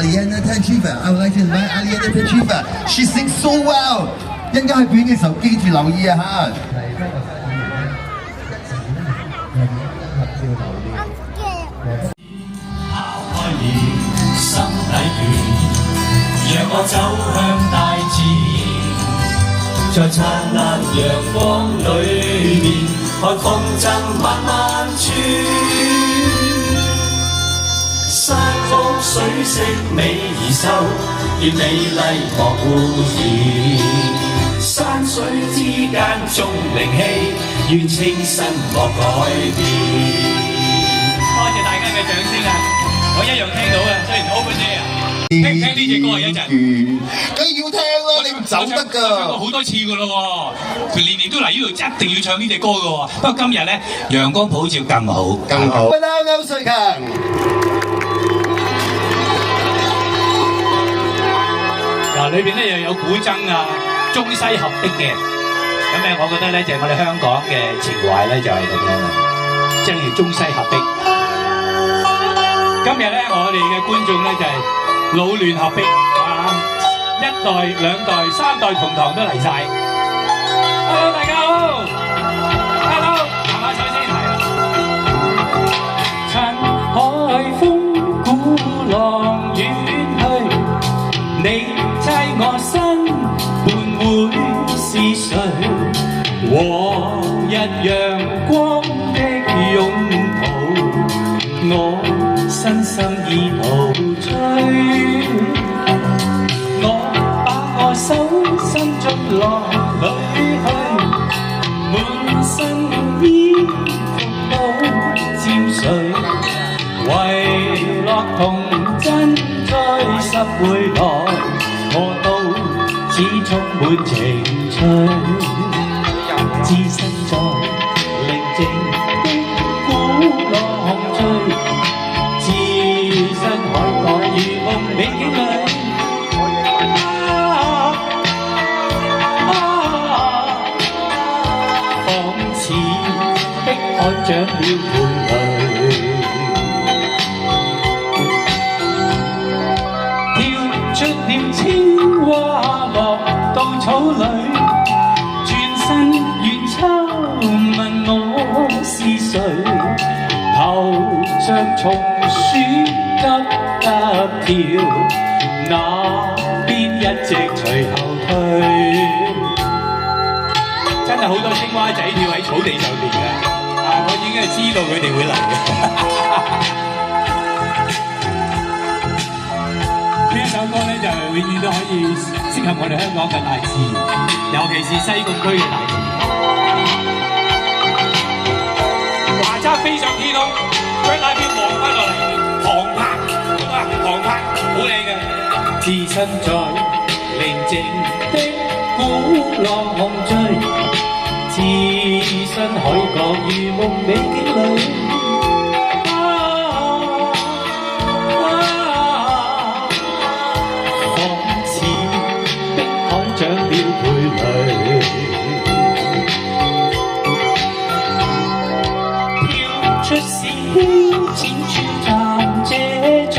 Aliana Tanchiva，I would like to invite Aliana Tanchiva. She sings so well。一陣間去表演嘅時候，記住留意啊嚇。心底暖，讓我走向大自然，在燦爛陽光裏面，看風箏慢慢轉。山峰水色美而秀，願美麗莫污染。山水之間種靈氣，願清新莫改變。多謝大家嘅掌聲啊！我一樣聽到嘅，雖然 open air 啊，聽唔聽呢隻歌啊？一陣，梗要聽啦，你唔走得㗎。我唱過好多次㗎咯喎，佢年年都嚟呢度，一定要唱呢隻歌㗎喎。不過今日咧，陽光普照更好，更好。不嬲，歐瑞強。嗱，裏邊咧又有古箏啊，中西合璧嘅。咁咧，我覺得咧就係我哋香港嘅情懷咧就係咁樣啦，即係中西合璧。今日咧，我哋嘅觀眾咧就係老嫩合璧，一代、兩代、三代同堂都嚟晒。Hello， 大家好。Hello， 行下手先係啦。趁海風鼓浪遠去，你猜我身伴會是誰？和日陽光的擁抱，我身心已陶醉，我把我手伸進浪裏去，滿身衣服都沾水，遺落童真再拾回來，我都只充滿情趣，置身在寧靜的鼓浪追。如夢美景裏，仿似碧海長了盤淚，跳出了青蛙落到草裏，轉身遠秋問我是誰，頭像松鼠急跳，那邊一直隨後退，真係好多青蛙仔跳喺草地上邊嘅，我已經係知道佢哋會嚟嘅。呢一首歌咧就永遠都可以適合我哋香港嘅大自然，尤其是西貢區嘅大自然。華渣飛上天空，將那邊望翻落嚟，航拍。航拍好靚嘅，置身在寧靜的鼓浪追，置身海角如夢美景裏，仿似碧海長了蓓蕾，跳出時標淺處站這醉。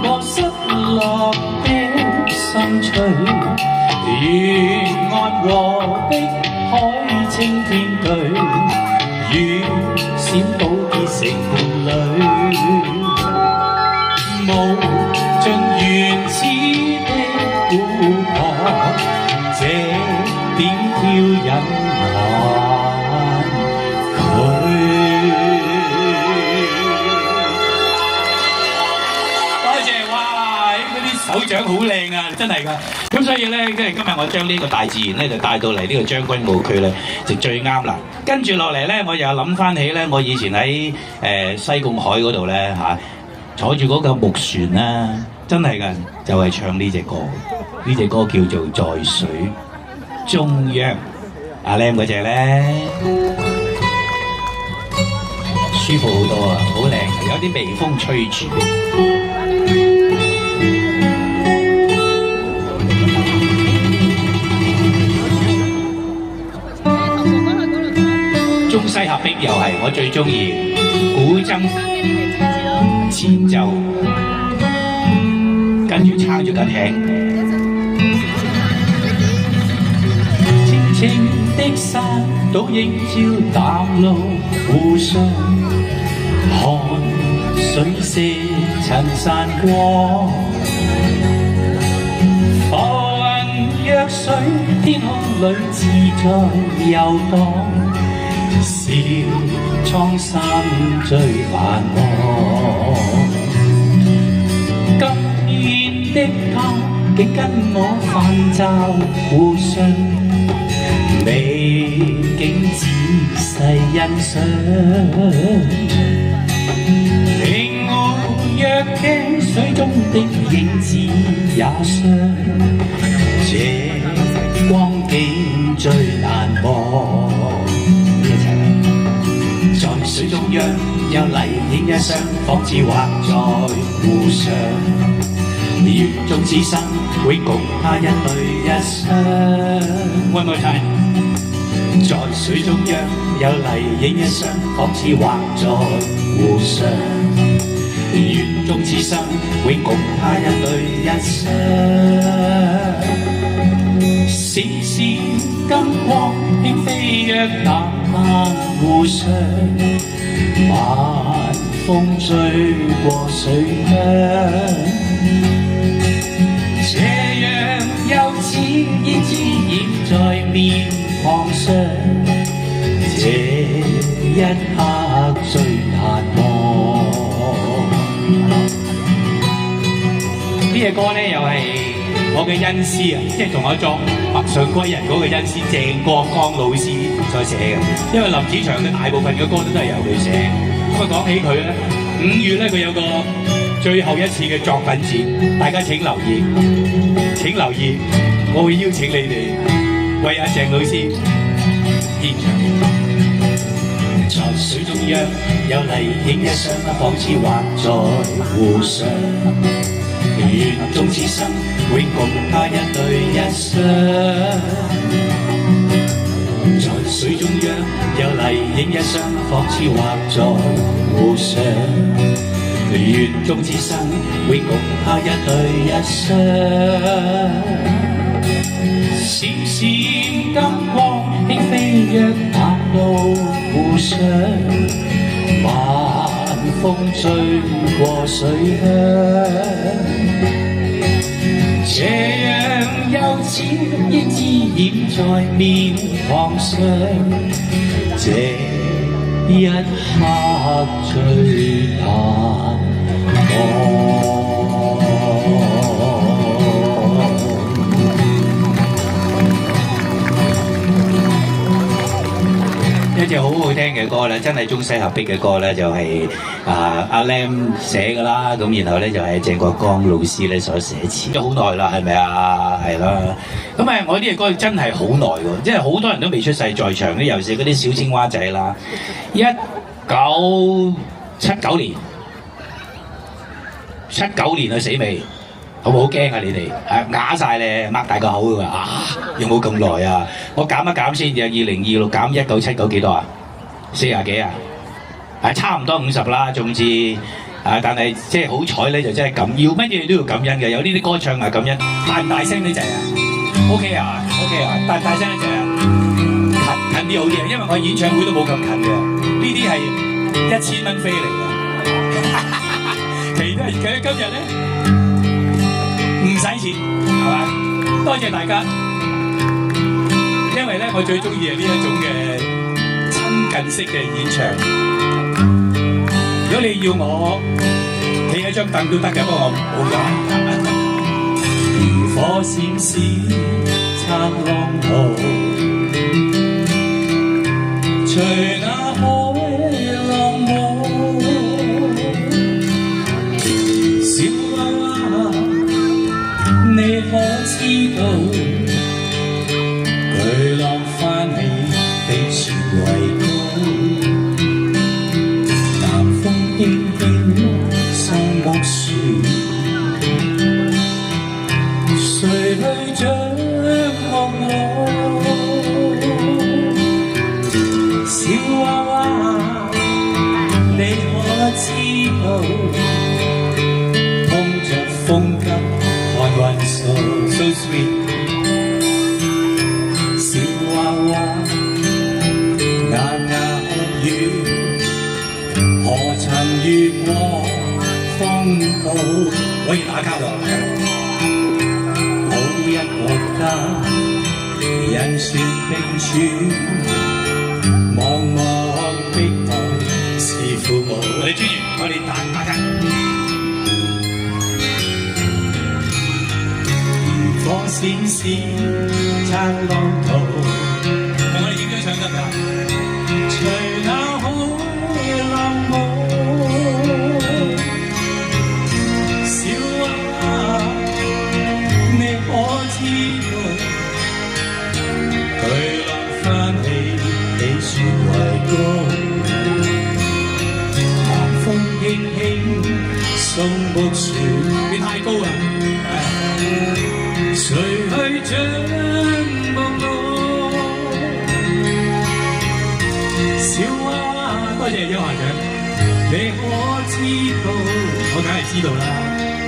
我失落的心碎，沿岸和碧海青天對，與閃寶結成伴侶，無盡原始的湖泊，這點挑引眼佢。手掌好靚啊，真係㗎。咁所以咧，即係今日我將呢個大自然咧就帶到嚟呢個將軍澳區咧，就最啱啦。跟住落嚟咧，我又諗翻起咧，我以前喺西貢海嗰度咧坐住嗰個木船啦，真係㗎，就係唱呢隻歌。呢隻歌叫做《在水中央》。阿 Lam 嗰隻咧，舒服好多啊，好靚，有啲微風吹住。中西合璧又係我最中意，古箏前奏。跟住撐住架艇。清清的山倒映照淡路湖上，看水色襯散光。浮雲若水，天空裏自在遊蕩，笑蒼山最難忘。今天的他，竟跟我泛照互信，美景仔細欣賞。平湖若鏡，水中的影子也相，這光景最難忘。在水中央有麗影一雙，仿似畫在湖上。月中此生會共他一對一雙。One more time。在水中央有麗影一雙，仿似畫在湖上。月中此生會共他一對一雙。閃閃金光輕飛躍南湖上，晚風吹過水鄉。斜陽又似胭脂染在面龐上，這一刻最難忘。呢隻歌咧又係我嘅恩師啊，即係同我作《陌上歸人》嗰個恩師鄭國江老師所寫嘅。因為林子祥嘅大部分嘅歌都係由佢寫。咁啊講起佢咧，5月咧佢有個最後一次嘅作品展，大家請留意，請留意，我會邀請你哋為阿鄭老師獻唱。在水中央有麗影一雙，仿似畫在湖上。願終此生會共他一對一雙。在水中央有麗影一雙，仿似畫在湖上。願終此生會共他一對一雙。閃閃金光輕飛躍南路湖上，晚風吹過水鄉。斜陽又似胭脂染在面龐上，這一刻最難忘。一隻好好聽嘅歌咧，真係中西合璧嘅歌咧，就係阿 Lam 寫㗎啦，咁然後咧就係鄭國江老師咧所寫詞，都好耐啦，係咪啊？係啦，咁我呢隻歌真係好耐喎，即係好多人都未出世在場咧，尤其是嗰啲小青蛙仔啦。1979年，79年啊死未？好唔好驚啊你哋？啞晒咧，擘大個口㗎有冇咁耐啊？我減一減先，就2026減1979幾多啊？40幾啊？差唔多50啦，總之但係即係好彩咧，就真係感要乜嘢都要感恩嘅。有呢啲歌唱係感恩，大唔大聲呢隻啊 ？OK 啊 ，OK 啊，大唔大聲呢隻啊？近啲好啲啊，因為我演唱會都冇咁近嘅，呢啲係1000蚊飛嚟嘅，其實今日咧。唔使錢，係嘛？多謝大家，因為咧我最中意係呢一種嘅親近式嘅演唱。如果你要我企喺張凳都得嘅，不過我唔好講。如火閃閃撐浪濤，隨那海浪舞。你可知道，巨浪翻起比船為高，南風輕輕送木樹，誰去掌控我？小娃娃，你可知道，碰着風急。那人船並處，茫茫碧海是父母。我哋專業，我哋大家。如火閃閃撐浪途，我哋點樣唱得㗎？隨那海浪舞。小娃，你可知道？巨浪翻起，你船為高。寒風輕輕送木船，你太高啦！誰去掌望我？小娃，多謝邱校長，你可知道？我梗係知道啦。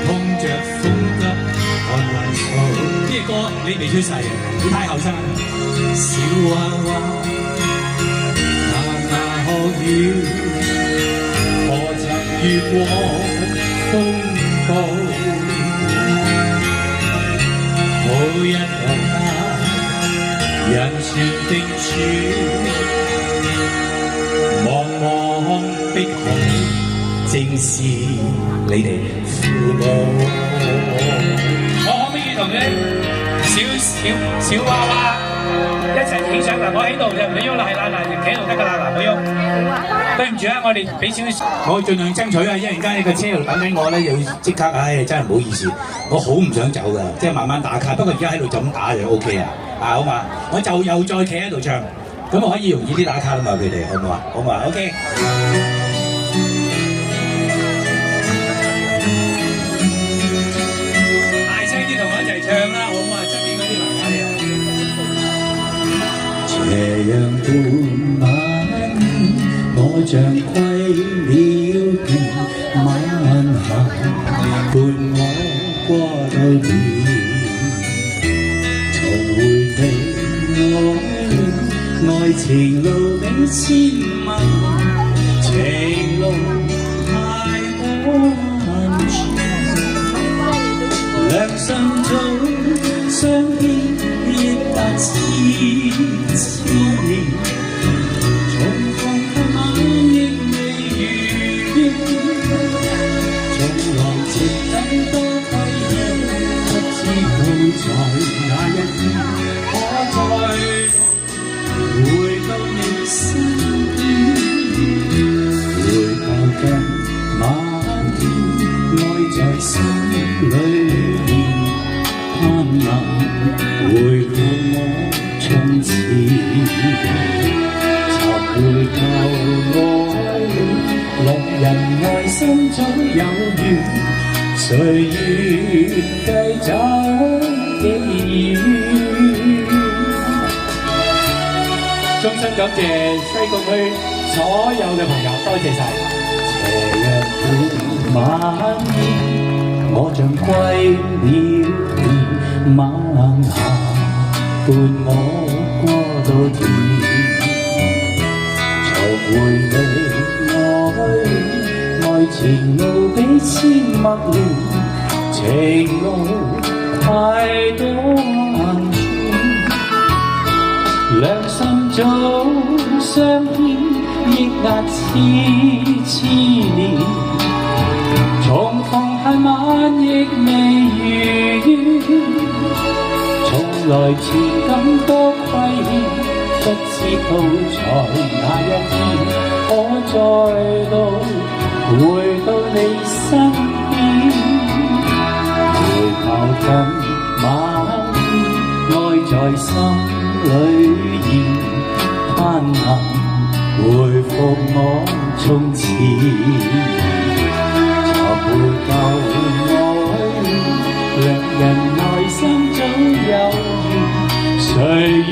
碰着風急看雲霧，呢個歌你未出世啊，你太後生。小娃娃，那學語，何曾遇過風暴？好一個家，人船定處，茫茫碧海，正是你哋父母。我可唔可以同你小娃娃一齊企上嗱？我喺度就唔好喐啦，係啦，嗱，企喺度得㗎啦，嗱，唔好喐。對唔住啊，我哋俾少少，我盡量爭取啊！一陣間喺個車度等緊我咧，又要即刻，唉，真係唔好意思，我好唔想走㗎，即係慢慢打卡。不過而家喺度就咁打就 OK 啊，好嘛？我就又再企喺度唱，咁我可以容易啲打卡啊嘛，佢哋好唔好啊？好嘛 ？OK。大聲啲同我一齊唱啦，好嘛？側邊嗰啲朋友斜陽伴晚煙，我像歸了田，晚霞伴我過渡年。重回你愛情路比千萬，情路太多難處。兩心中相牽亦達千年，重逢今晚亦未如願。從來情感多虧欠，不知道在那一天，可再回到你身邊。回頭近晚天，愛在心裏面。盼能回復我從前，尋回舊愛，兩人內心早有緣，誰願繼走幾遠？衷心感謝西貢區所有嘅朋友，多謝晒。斜陽伴晚煙，我像歸了田，晚霞伴我過渡田。重回你愛情路比千陌亂，情路太多難處。兩心早相牽，抑壓千年。重逢恨晚亦未如願，從來情感多虧欠，不知道在那一天，可再度回到你身邊。回頭近晚天，愛在心裏現，盼能回復我從前。回舊愛，兩人內心早有緣，誰願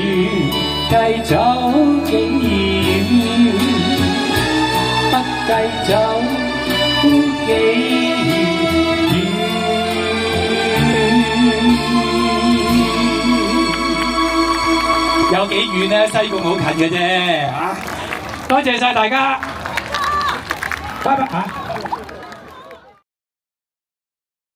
繼走幾遠？不繼走幾遠？有幾遠呢？西貢好近嘅啫，多謝晒大家，拜拜。